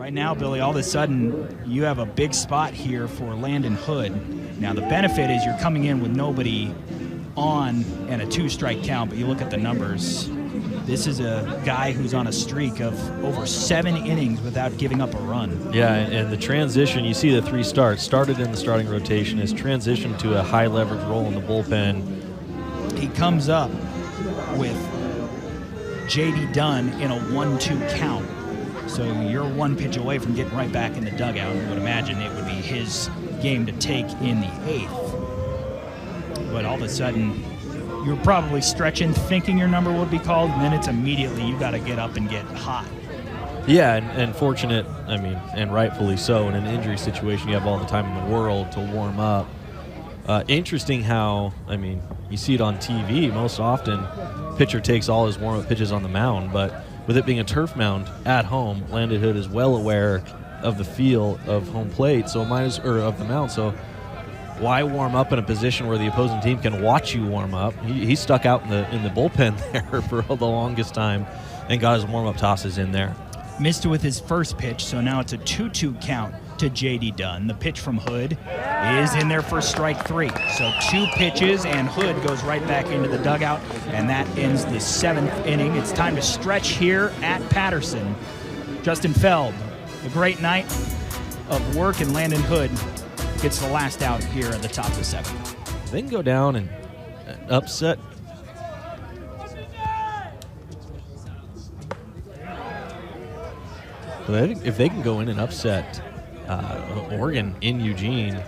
Right now, Billy, all of a sudden, you have a big spot here for Landon Hood. Now, the benefit is you're coming in with nobody on and a 2-strike count, but you look at the numbers. This is a guy who's on a streak of over 7 innings without giving up a run. Yeah, and the transition, you see the 3 starts, started in the starting rotation, has transitioned to a high-leverage role in the bullpen. He comes up with J.D. Dunn in a 1-2 count. So you're 1 pitch away from getting right back in the dugout. I would imagine it would be his game to take in the 8th. But all of a sudden, you're probably stretching, thinking your number would be called, and then it's immediately you got to get up and get hot. Yeah, and fortunate, I mean, and rightfully so, in an injury situation, you have all the time in the world to warm up. Interesting how, I mean, you see it on TV most often, pitcher takes all his warm-up pitches on the mound, but with it being a turf mound at home, Landon Hood is well aware of the feel of home plate, so of the mound. So why warm up in a position where the opposing team can watch you warm up? He stuck out in the bullpen there for the longest time and got his warm-up tosses in there. Missed it with his first pitch, so now it's a 2-2 count to J.D. Dunn. The pitch from Hood is in there for strike 3. So 2 pitches, and Hood goes right back into the dugout, and that ends the 7th inning. It's time to stretch here at Patterson. Justin Feld, a great night of work, and Landon Hood gets the last out here at the top of the 7th. They can go down and upset. If they can go in and upset Oregon in Eugene,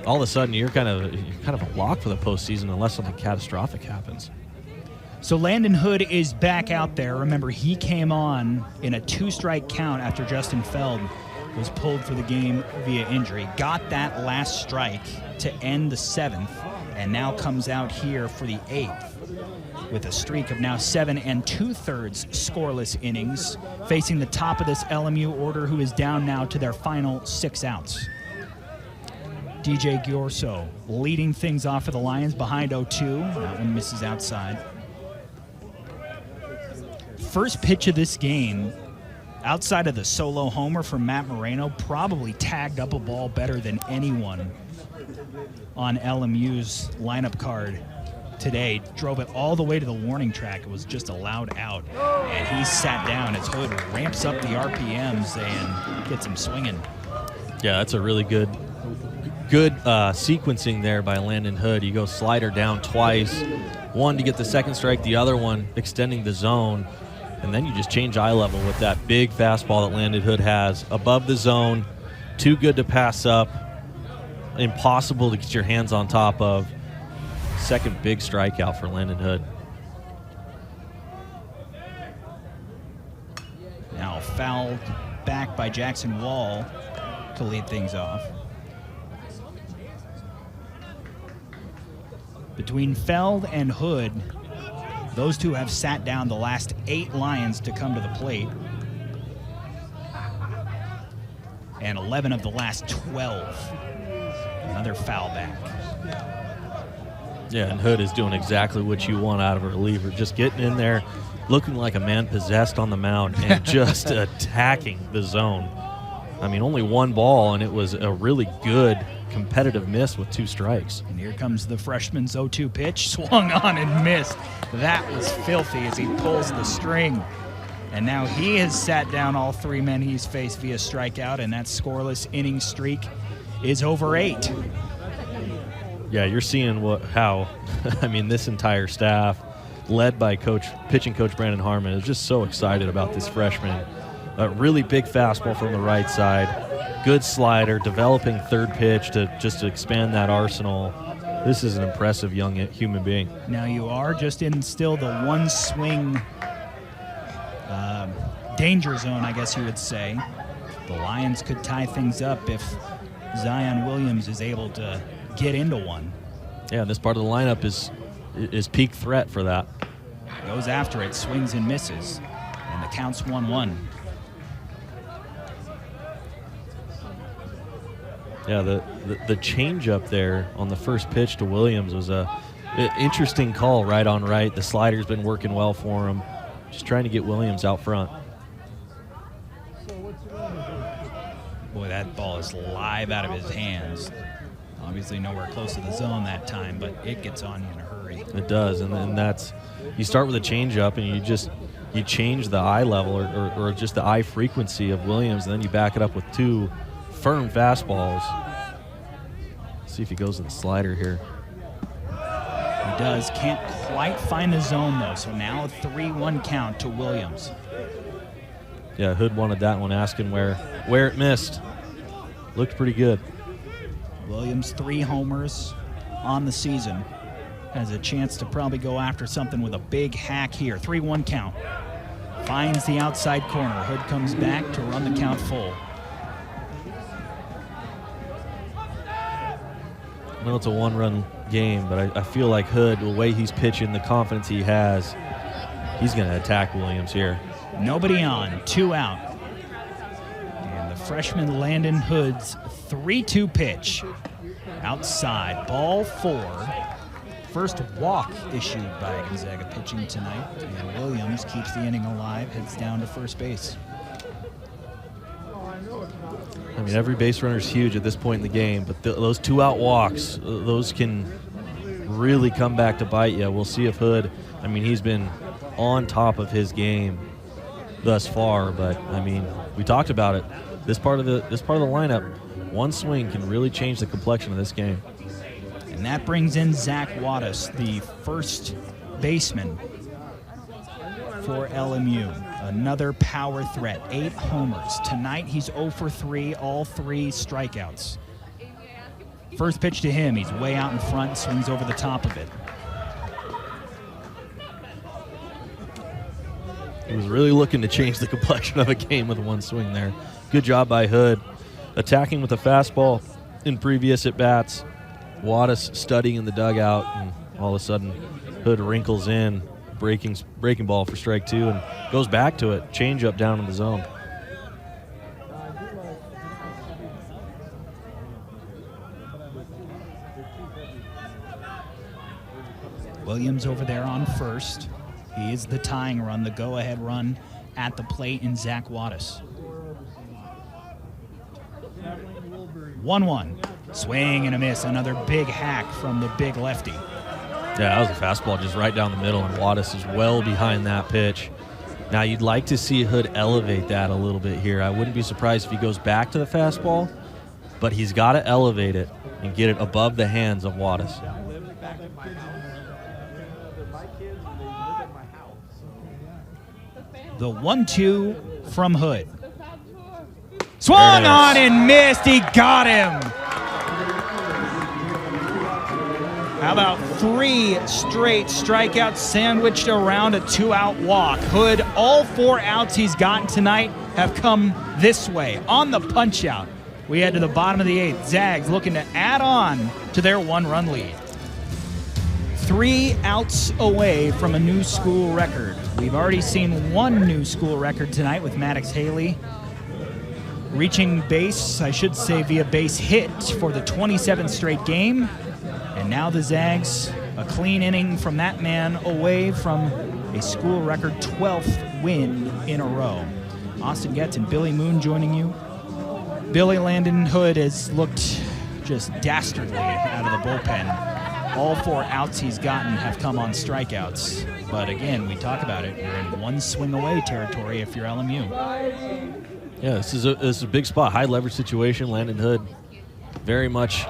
all of a sudden you're kind of a lock for the postseason unless something catastrophic happens. So Landon Hood is back out there. Remember, he came on in a 2-strike count after Justin Feld was pulled for the game via injury. Got that last strike to end the 7th, and now comes out here for the 8th with a streak of now 7 2/3 scoreless innings, facing the top of this LMU order, who is down now to their final 6 outs. DJ Giorso leading things off for the Lions behind 0-2. That one misses outside. First pitch of this game, outside of the solo homer from Matt Moreno, probably tagged up a ball better than anyone on LMU's lineup card today. Drove it all the way to the warning track. It was just allowed out, and he sat down as Hood ramps up the RPMs and gets him swinging. Yeah, that's a really good sequencing there by Landon Hood. You go slider down twice, one to get the second strike, the other one extending the zone, and then you just change eye level with that big fastball that Landon Hood has above the zone, too good to pass up, impossible to get your hands on top of. Second big strikeout for Landon Hood. Now fouled back by Jackson Wall to lead things off. Between Feld and Hood, those two have sat down the last 8 Lions to come to the plate, and 11 of the last 12. Another foul back. Yeah, and Hood is doing exactly what you want out of a reliever, just getting in there, looking like a man possessed on the mound, and just attacking the zone. I mean, only 1 ball, and it was a really good competitive miss with 2 strikes. And here comes the freshman's 0-2 pitch, swung on and missed. That was filthy as he pulls the string. And now he has sat down all 3 men he's faced via strikeout, and that scoreless inning streak is over 8. Yeah, you're seeing how I mean, this entire staff, led by pitching coach Brandon Harmon, is just so excited about this freshman. A really big fastball from the right side, good slider, developing third pitch to expand that arsenal. This is an impressive young human being. Now you are just in still the 1 swing danger zone, I guess you would say. The Lions could tie things up if Zion Williams is able to get into one. Yeah, this part of the lineup is peak threat for that. Goes after it, swings and misses, and the count's 1-1. Yeah, the changeup there on the first pitch to Williams was an interesting call, right on right. The slider's been working well for him. Just trying to get Williams out front. Boy, that ball is live out of his hands. Obviously nowhere close to the zone that time, but it gets on you in a hurry. It does, and then that's you start with a changeup, and you change the eye level or just the eye frequency of Williams, and then you back it up with 2 firm fastballs. Let's see if he goes to the slider here. He does. Can't quite find the zone, though, so now a 3-1 count to Williams. Yeah, Hood wanted that one, asking where it missed. Looked pretty good. Williams, 3 homers on the season. Has a chance to probably go after something with a big hack here. 3-1 count. Finds the outside corner. Hood comes back to run the count full. I know it's a 1-run game, but I feel like Hood, the way he's pitching, the confidence he has, he's going to attack Williams here. Nobody on, 2 out. And the freshman Landon Hood's 3-2 pitch. Outside, ball 4. First walk issued by Gonzaga pitching tonight. And Williams keeps the inning alive, heads down to first base. I mean, every base runner is huge at this point in the game, but those 2-out walks, those can really come back to bite you. We'll see if Hood, I mean, he's been on top of his game thus far, but I mean, we talked about it. This part of the lineup, one swing can really change the complexion of this game. And that brings in Zach Wattis, the first baseman for LMU. Another power threat, 8 homers. Tonight he's 0 for 3, all 3 strikeouts. First pitch to him, he's way out in front, swings over the top of it. He was really looking to change the complexion of a game with one swing there. Good job by Hood. Attacking with a fastball in previous at-bats. Wattis studying in the dugout, and all of a sudden Hood wrinkles in, breaking ball for strike 2, and goes back to it. Change up down in the zone. Williams over there on first. He is the tying run, the go-ahead run at the plate in Zach Wattis. 1-1. Swing and a miss. Another big hack from the big lefty. Yeah, that was a fastball just right down the middle, and Wattis is well behind that pitch. Now, you'd like to see Hood elevate that a little bit here. I wouldn't be surprised if he goes back to the fastball, but he's got to elevate it and get it above the hands of Wattis. The 1-2 from Hood. Swung on and missed. He got him. How about 3 straight strikeouts sandwiched around a 2-out walk? Hood, all 4 outs he's gotten tonight have come this way on the punch out. We head to the bottom of the 8th. Zags looking to add on to their 1-run lead. 3 outs away from a new school record. We've already seen 1 new school record tonight with Maddox Haley reaching base, I should say via base hit, for the 27th straight game. And now the Zags, a clean inning from that man away from a school record 12th win in a row. Austin Getz and Billy Moon joining you. Billy Landon Hood has looked just dastardly out of the bullpen. All 4 outs he's gotten have come on strikeouts. But again, we talk about it, you're in 1 swing away territory if you're LMU. Yeah, this is a big spot, high leverage situation. Landon Hood very much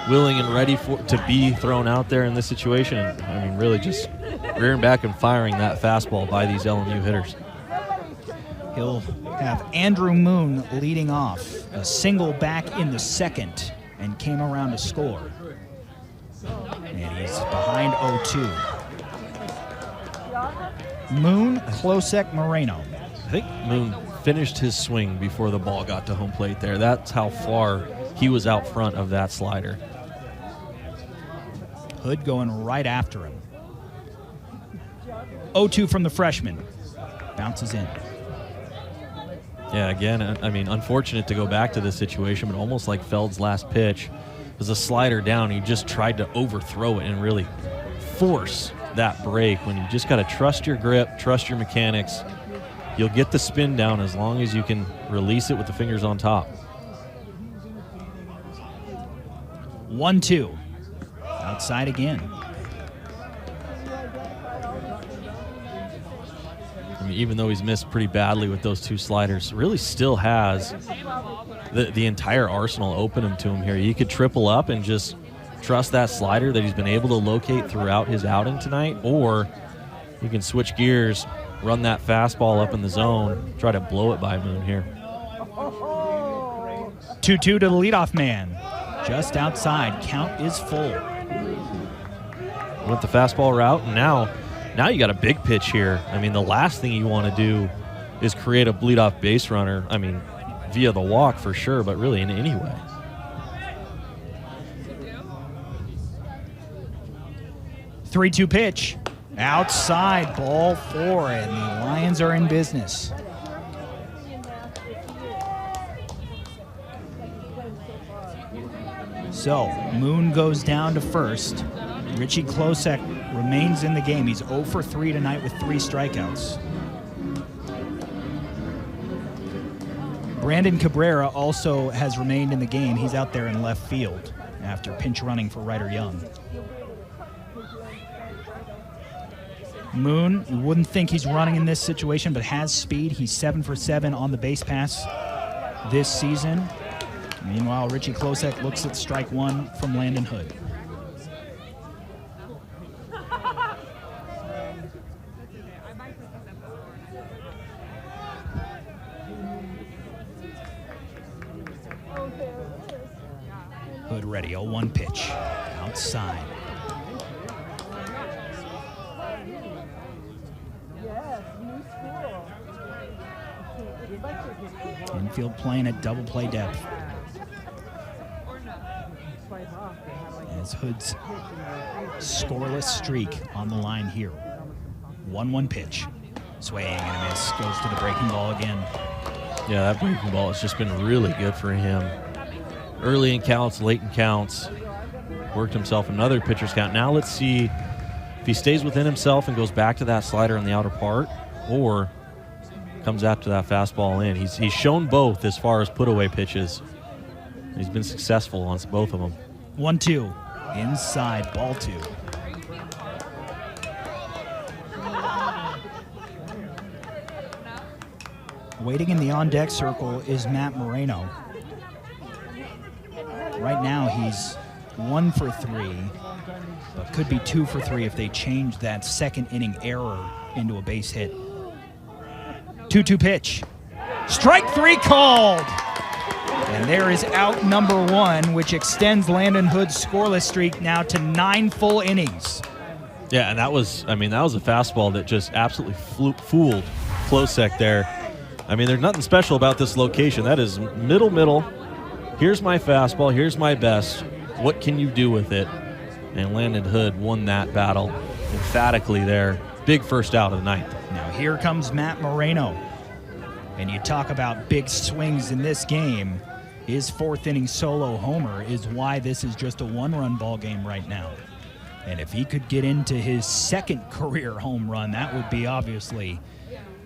willing and ready to be thrown out there in this situation. And, I mean, really just rearing back and firing that fastball by these LMU hitters. He'll have Andrew Moon leading off. A single back in the 2nd and came around to score. And he's behind 0-2. Moon, Klosek, Moreno. I think Moon finished his swing before the ball got to home plate there. That's how far he was out front of that slider. Hood going right after him. 0-2 from the freshman. Bounces in. Yeah, again, I mean, unfortunate to go back to this situation, but almost like Feld's last pitch was a slider down. He just tried to overthrow it and really force that break when you just got to trust your grip, trust your mechanics, you'll get the spin down as long as you can release it with the fingers on top. 1-2. Outside again. I mean, even though he's missed pretty badly with those 2 sliders, really still has the entire arsenal open to him here. He could triple up and just trust that slider that he's been able to locate throughout his outing tonight, or you can switch gears, run that fastball up in the zone, try to blow it by Moon here. 2-2 to the leadoff man. Just outside. Count is full. Went the fastball route, and now you got a big pitch here. I mean, the last thing you want to do is create a leadoff base runner. I mean, via the walk for sure, but really in any way. 3-2 pitch. Outside, ball 4, and the Lions are in business. So, Moon goes down to first. Richie Klosek remains in the game. He's 0 for 3 tonight with 3 strikeouts. Brandon Cabrera also has remained in the game. He's out there in left field after pinch running for Ryder Young. Moon, you wouldn't think he's running in this situation, but has speed. He's 7 for 7 on the base pass this season. Meanwhile, Richie Klosek looks at strike 1 from Landon Hood. Hood ready, 0-1 pitch. Outside. Infield playing at double play depth. As Hood's scoreless streak on the line here. 1-1 pitch. Swing and a miss. Goes to the breaking ball again. Yeah, that breaking ball has just been really good for him. Early in counts, late in counts. Worked himself another pitcher's count. Now let's see if he stays within himself and goes back to that slider on the outer part, or comes after that fastball in. He's shown both as far as put-away pitches. He's been successful on both of them. 1-2. Inside, ball 2. Waiting in the on-deck circle is Matt Moreno. Right now he's 1 for 3, but could be 2 for 3 if they change that second inning error into a base hit. 2-2 pitch. Strike 3 called. And there is out number 1, which extends Landon Hood's scoreless streak now to 9 full innings. Yeah, and that was a fastball that just absolutely fooled Klosek there. I mean, there's nothing special about this location. That is middle. Here's my fastball. Here's my best. What can you do with it? And Landon Hood won that battle emphatically there. Big first out of the ninth. Now here comes Matt Moreno. And you talk about big swings in this game. His 4th inning solo homer is why this is just a 1-run ball game right now. And if he could get into his 2nd career home run, that would be obviously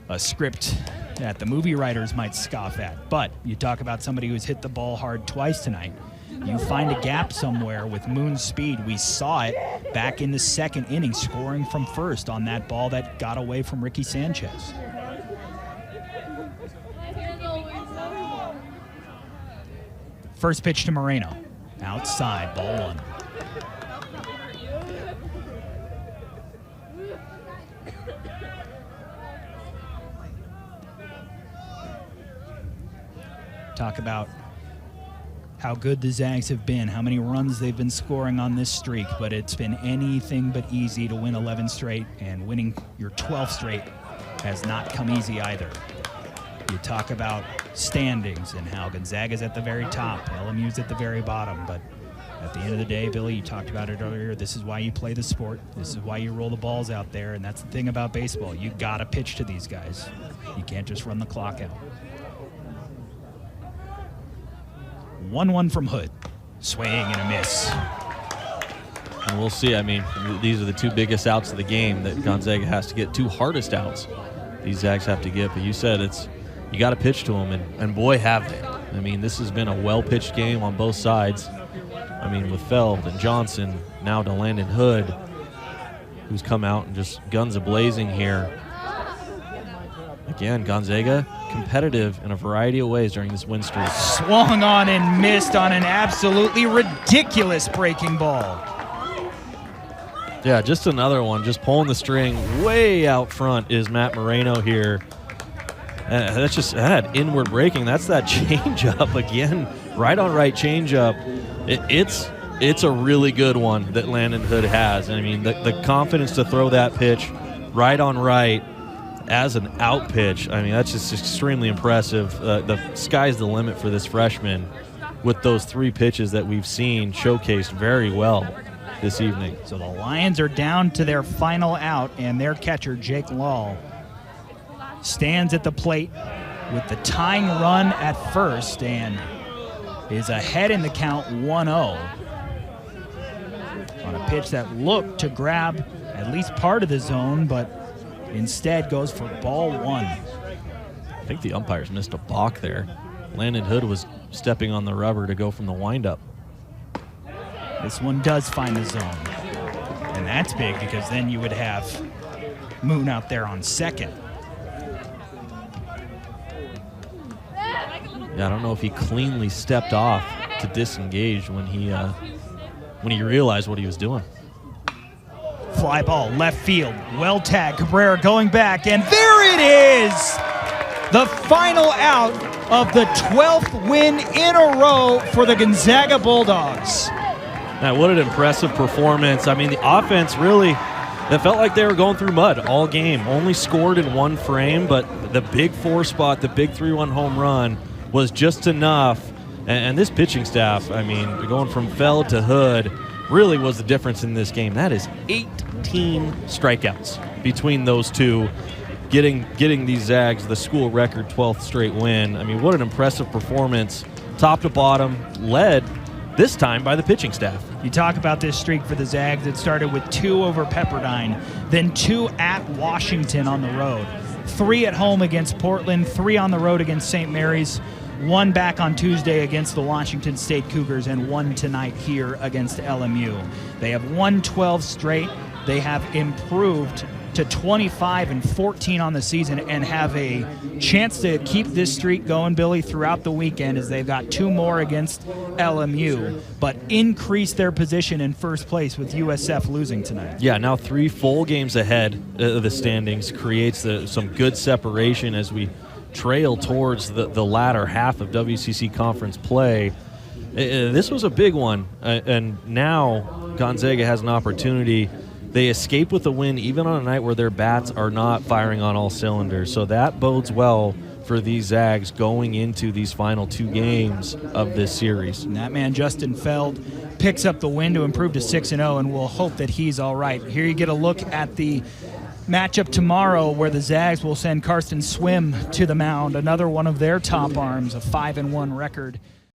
a script that the movie writers might scoff at. But you talk about somebody who's hit the ball hard twice tonight. You find a gap somewhere with Moon's speed. We saw it back in the 2nd inning, scoring from first on that ball that got away from Ricky Sanchez. First pitch to Moreno. Outside, ball 1. Talk about how good the Zags have been, how many runs they've been scoring on this streak, but it's been anything but easy to win 11 straight, and winning your 12th straight has not come easy either. You talk about standings and how Gonzaga's at the very top, LMU's at the very bottom, but at the end of the day, Billy, you talked about it earlier, this is why you play the sport, this is why you roll the balls out there, and that's the thing about baseball. You gotta pitch to these guys. You can't just run the clock out. 1-1 from Hood. Swing and a miss. And we'll see. I mean, these are the 2 biggest outs of the game that Gonzaga has to get. 2 hardest outs these Zags have to get. But you said you got to pitch to them, and boy, have they. I mean, this has been a well-pitched game on both sides. I mean, with Feld and Johnson, now to Landon Hood, who's come out and just guns a-blazing here. Again, Gonzaga competitive in a variety of ways during this win streak. Swung on and missed on an absolutely ridiculous breaking ball. Yeah, just another one. Just pulling the string way out front is Matt Moreno here. That's just inward breaking. That's that changeup again. Right on right changeup. It's a really good one that Landon Hood has. I mean, the confidence to throw that pitch right on right as an out pitch. I mean, that's just extremely impressive. The sky's the limit for this freshman with those 3 pitches that we've seen showcased very well this evening. So the Lions are down to their final out, and their catcher, Jake Lahl, stands at the plate with the tying run at first and is ahead in the count 1-0 on a pitch that looked to grab at least part of the zone, but instead goes for ball 1. I think the umpires missed a balk there. Landon Hood was stepping on the rubber to go from the windup. This one does find the zone, and that's big because then you would have Moon out there on second. Yeah, I don't know if he cleanly stepped off to disengage when he realized what he was doing. Fly ball, left field, well tagged. Cabrera going back, and there it is! The final out of the 12th win in a row for the Gonzaga Bulldogs. Now, what an impressive performance. I mean, the offense really, it felt like they were going through mud all game. Only scored in 1 frame, but the big 4 spot, the big 3-1 home run was just enough. And this pitching staff, I mean, going from Feld to Hood, really was the difference in this game. That is 18 strikeouts between those two, getting these Zags the school record 12th straight win. I mean, what an impressive performance, top to bottom, led this time by the pitching staff. You talk about this streak for the Zags. It started with 2 over Pepperdine, then 2 at Washington on the road, 3 at home against Portland, 3 on the road against St. Mary's, 1 back on Tuesday against the Washington State Cougars, and 1 tonight here against LMU. They have won 12 straight. They have improved to 25-14 on the season and have a chance to keep this streak going, Billy, throughout the weekend, as they've got 2 more against LMU, but increase their position in first place with USF losing tonight. Yeah, now 3 full games ahead of the standings creates some good separation as we trail towards the latter half of WCC conference play. This was a big one, and now Gonzaga has an opportunity. They escape with a win even on a night where their bats are not firing on all cylinders. So that bodes well for these Zags going into these final 2 games of this series. And that man, Justin Feld, picks up the win to improve to 6-0, and we'll hope that he's all right. Here you get a look at the matchup tomorrow where the Zags will send Karsten Swim to the mound, another one of their top arms, a 5-1 record.